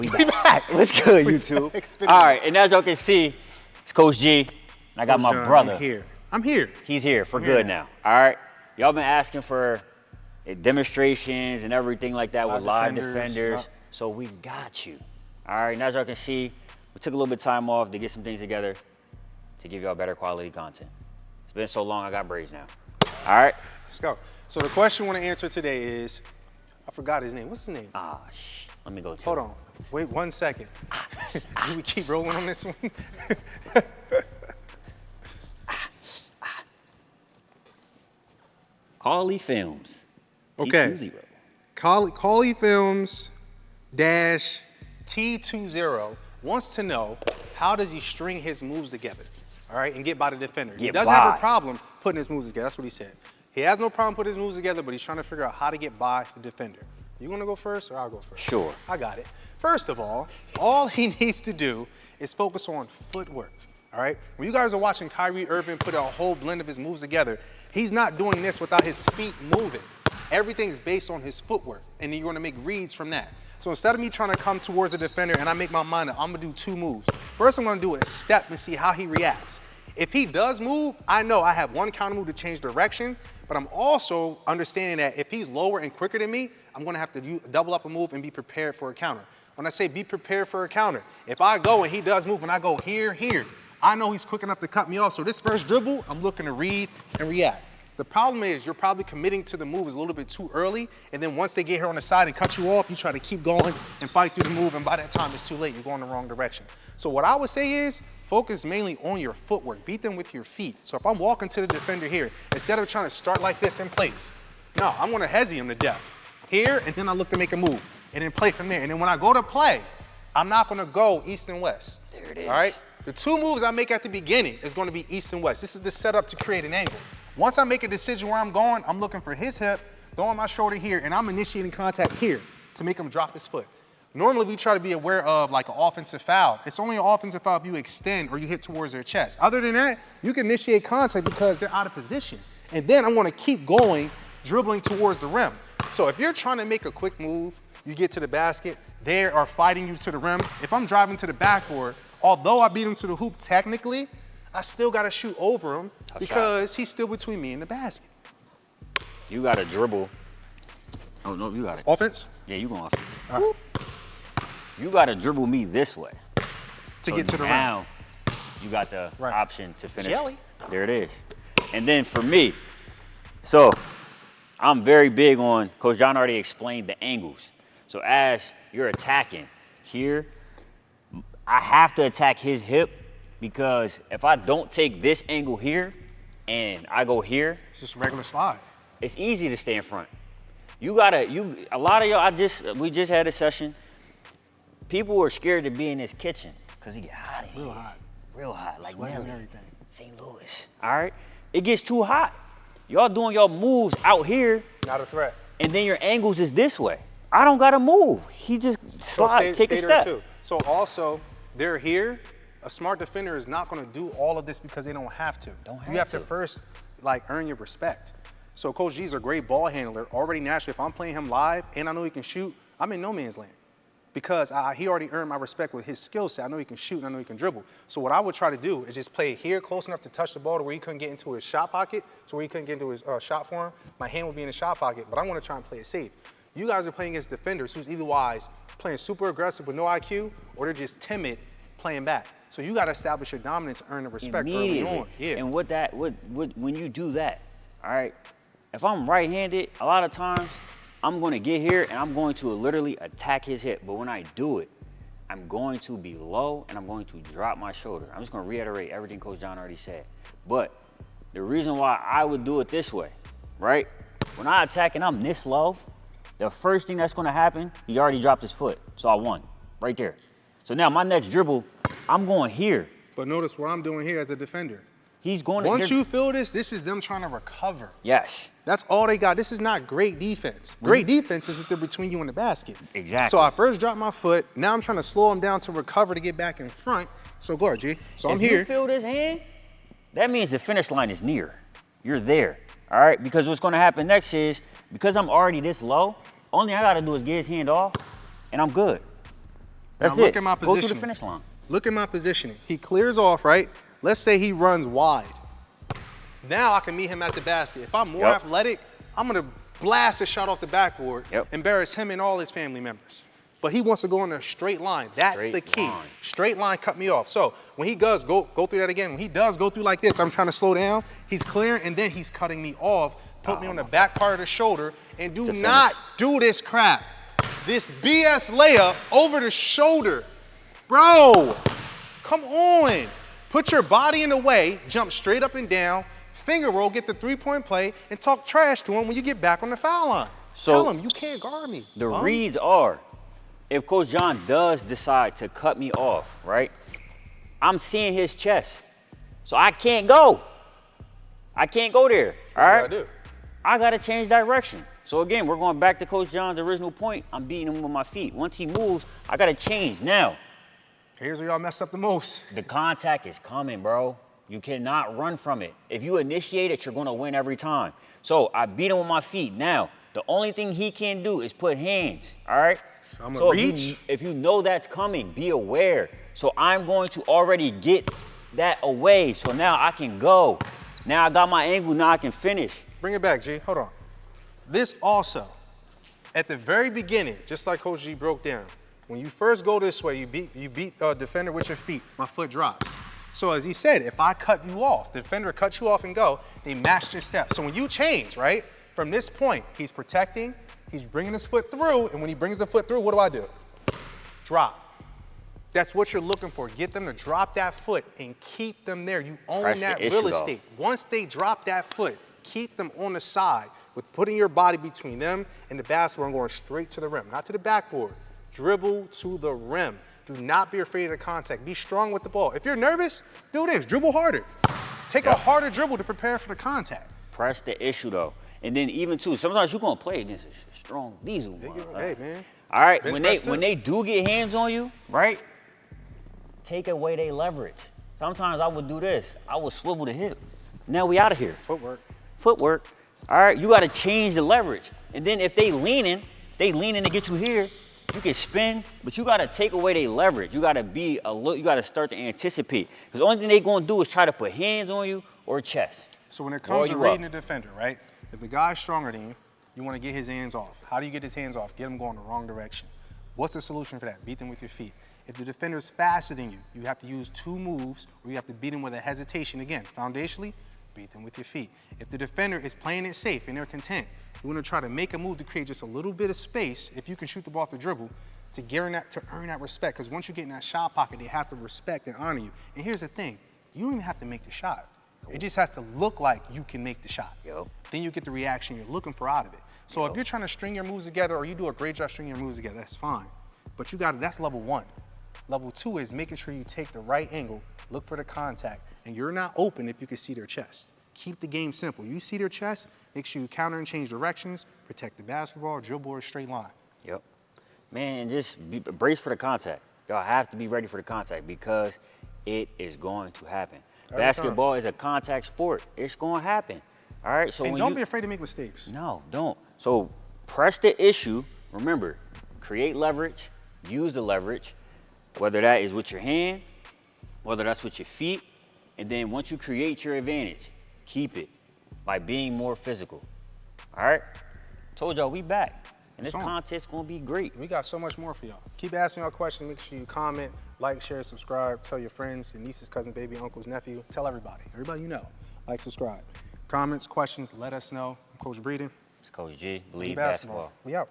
We back. What's good, YouTube? All right, and as y'all can see, it's Coach G, and I got my brother. I'm here. He's here for good now. All right, y'all been asking for demonstrations and everything like that with live defenders, so we got you. All right, and as y'all can see, we took a little bit of time off to get some things together to give y'all better quality content. It's been so long, I got braids now. All right, let's go. So the question I want to answer today is, I forgot his name. What's his name? Let me go to Hold on. Wait 1 second. Do we keep rolling on this one? Cawley Films. Okay. Cawley Films dash T20 wants to know, how does he string his moves together? All right, and get by the defender. He doesn't have a problem putting his moves together. That's what he said. He has no problem putting his moves together, but he's trying to figure out how to get by the defender. You want to go first or I'll go first? Sure. I got it. First of all he needs to do is focus on footwork, all right? When you guys are watching Kyrie Irving put a whole blend of his moves together, he's not doing this without his feet moving. Everything is based on his footwork, and then you're going to make reads from that. So instead of me trying to come towards the defender and I make my mind up, I'm going to do 2 moves. First, I'm going to do a step and see how he reacts. If he does move, I know I have 1 counter move to change direction, but I'm also understanding that if he's lower and quicker than me, I'm going to have to double up a move and be prepared for a counter. When I say be prepared for a counter, if I go and he does move and I go here, I know he's quick enough to cut me off. So this first dribble, I'm looking to read and react. The problem is you're probably committing to the move is a little bit too early, and then once they get here on the side and cut you off, you try to keep going and fight through the move, and by that time it's too late. You're going the wrong direction. So what I would say is focus mainly on your footwork. Beat them with your feet. So if I'm walking to the defender here, instead of trying to start like this in place, no, I'm going to hezzy him to death. Here, and then I look to make a move, and then play from there. And then when I go to play, I'm not going to go east and west. There it is. All right? The 2 moves I make at the beginning is going to be east and west. This is the setup to create an angle. Once I make a decision where I'm going, I'm looking for his hip, throwing my shoulder here, and I'm initiating contact here to make him drop his foot. Normally, we try to be aware of like an offensive foul. It's only an offensive foul if you extend or you hit towards their chest. Other than that, you can initiate contact because they're out of position. And then I'm going to keep going, dribbling towards the rim. So if you're trying to make a quick move, you get to the basket, they are fighting you to the rim. If I'm driving to the backboard, although I beat him to the hoop technically, I still got to shoot over him because he's still between me and the basket. You got to dribble. Oh, no, you got it. Offense? Yeah, you going offense. Right. You got to dribble me this way. To get to the rim. Now, you got the option to finish. Jelly. There it is. And then for me, so I'm very big on, Coach John already explained the angles. So as you're attacking here, I have to attack his hip, because if I don't take this angle here and I go here, it's just a regular slide. It's easy to stay in front. A lot of y'all, we just had a session. People were scared to be in this kitchen because it get hot in here. Real hot. Real hot, like Nelly. Everything. St. Louis, all right? It gets too hot. Y'all doing your moves out here. Not a threat. And then your angles is this way. I don't gotta move. He just slide, take a step. Too. So also, they're here. A smart defender is not going to do all of this because they don't have to. You have to first earn your respect. So Coach G's a great ball handler. Already naturally, if I'm playing him live and I know he can shoot, I'm in no man's land because he already earned my respect with his skill set. I know he can shoot and I know he can dribble. So what I would try to do is just play here close enough to touch the ball to where he couldn't get into his shot pocket, so where he couldn't get into his shot form. My hand would be in the shot pocket, but I want to try and play it safe. You guys are playing against defenders who's either playing super aggressive with no IQ, or they're just timid playing back. So you got to establish your dominance and earn the respect early on. Yeah. And when you do that, all right, if I'm right-handed, a lot of times I'm going to get here and I'm going to literally attack his hip. But when I do it, I'm going to be low and I'm going to drop my shoulder. I'm just going to reiterate everything Coach John already said. But the reason why I would do it this way, right? When I attack and I'm this low, the first thing that's going to happen, he already dropped his foot. So I won right there. So now my next dribble, I'm going here. But notice what I'm doing here as a defender. He's going Once you feel this is them trying to recover. Yes. That's all they got. This is not great defense. Great defense is if they're between you and the basket. Exactly. So I first dropped my foot. Now I'm trying to slow them down to recover to get back in front. So go ahead, G. So I'm here. If you feel this hand, that means the finish line is near. You're there. All right? Because what's going to happen next is, because I'm already this low, only I got to do is get his hand off, and I'm good. That's now it. Look at my Go positioning. through the finish line. Look at my positioning. He clears off, right? Let's say he runs wide. Now I can meet him at the basket. If I'm more athletic, I'm gonna blast a shot off the backboard, embarrass him and all his family members. But he wants to go in a straight line. That's the key. Straight line cut me off. So when he does go through that again, when he does go through like this, I'm trying to slow down, he's clearing and then he's cutting me off, put me on the back part of the shoulder, and do not do this crap. This BS layup over the shoulder. Bro, come on. Put your body in the way, jump straight up and down, finger roll, get the three-point play, and talk trash to him when you get back on the foul line. So tell him, you can't guard me. The reads are, if Coach John does decide to cut me off, right, I'm seeing his chest. So I can't go. I can't go there, all right? I got to change direction. So again, we're going back to Coach John's original point. I'm beating him with my feet. Once he moves, I got to change. Now, here's where y'all mess up the most. The contact is coming, bro. You cannot run from it. If you initiate it, you're going to win every time. So I beat him with my feet. Now, the only thing he can do is put hands, all right? So if you know that's coming, be aware. So I'm going to already get that away. So now I can go. Now I got my angle, now I can finish. Bring it back, G, hold on. This also, at the very beginning, just like Coach G broke down, when you first go this way, you beat the defender with your feet, my foot drops. So as he said, if I cut you off, the defender cuts you off and go, they match your steps. So when you change, right, from this point, he's protecting, he's bringing his foot through, and when he brings the foot through, what do? Drop. That's what you're looking for. Get them to drop that foot and keep them there. You own that real estate. Once they drop that foot, keep them on the side with putting your body between them and the basketball and going straight to the rim, not to the backboard. Dribble to the rim. Do not be afraid of the contact. Be strong with the ball. If you're nervous, do this. Dribble harder. Take a harder dribble to prepare for the contact. Press the issue, though. And then even, too, sometimes you're going to play against a strong diesel. Hey, man. All right, when they do get hands on you, right, take away their leverage. Sometimes I would do this. I would swivel the hip. Now we out of here. Footwork. All right, you got to change the leverage. And then if they leaning to get you here, you can spin, but you got to take away their leverage. You got to you got to start to anticipate. Because the only thing they're going to do is try to put hands on you or chest. So when it comes to reading the defender, right, if the guy's stronger than you, you want to get his hands off. How do you get his hands off? Get him going the wrong direction. What's the solution for that? Beat them with your feet. If the defender's faster than you, you have to use two moves, or you have to beat him with a hesitation. Again, foundationally, beat them with your feet. If the defender is playing it safe and they're content, you want to try to make a move to create just a little bit of space, if you can shoot the ball off the dribble, to earn that respect. Because once you get in that shot pocket, they have to respect and honor you. And here's the thing, you don't even have to make the shot. It just has to look like you can make the shot. Then you get the reaction you're looking for out of it. So if you're trying to string your moves together, or you do a great job stringing your moves together, that's fine. But that's level one. Level two is making sure you take the right angle, look for the contact, and you're not open if you can see their chest. Keep the game simple. You see their chest, make sure you counter and change directions, protect the basketball, dribble or straight line. Man, just brace for the contact. Y'all have to be ready for the contact because it is going to happen. Basketball is a contact sport. It's going to happen. All right? So and don't be afraid to make mistakes. No, don't. So press the issue. Remember, create leverage, use the leverage, whether that is with your hand, whether that's with your feet, and then once you create your advantage, keep it by being more physical. All right? Told y'all we back. And this content's gonna be great. We got so much more for y'all. Keep asking y'all questions. Make sure you comment, like, share, subscribe. Tell your friends, your nieces, cousins, baby, uncles, nephew. Tell everybody. Everybody you know. Like, subscribe. Comments, questions, let us know. I'm Coach Breeden. It's Coach G. Believe basketball. We out.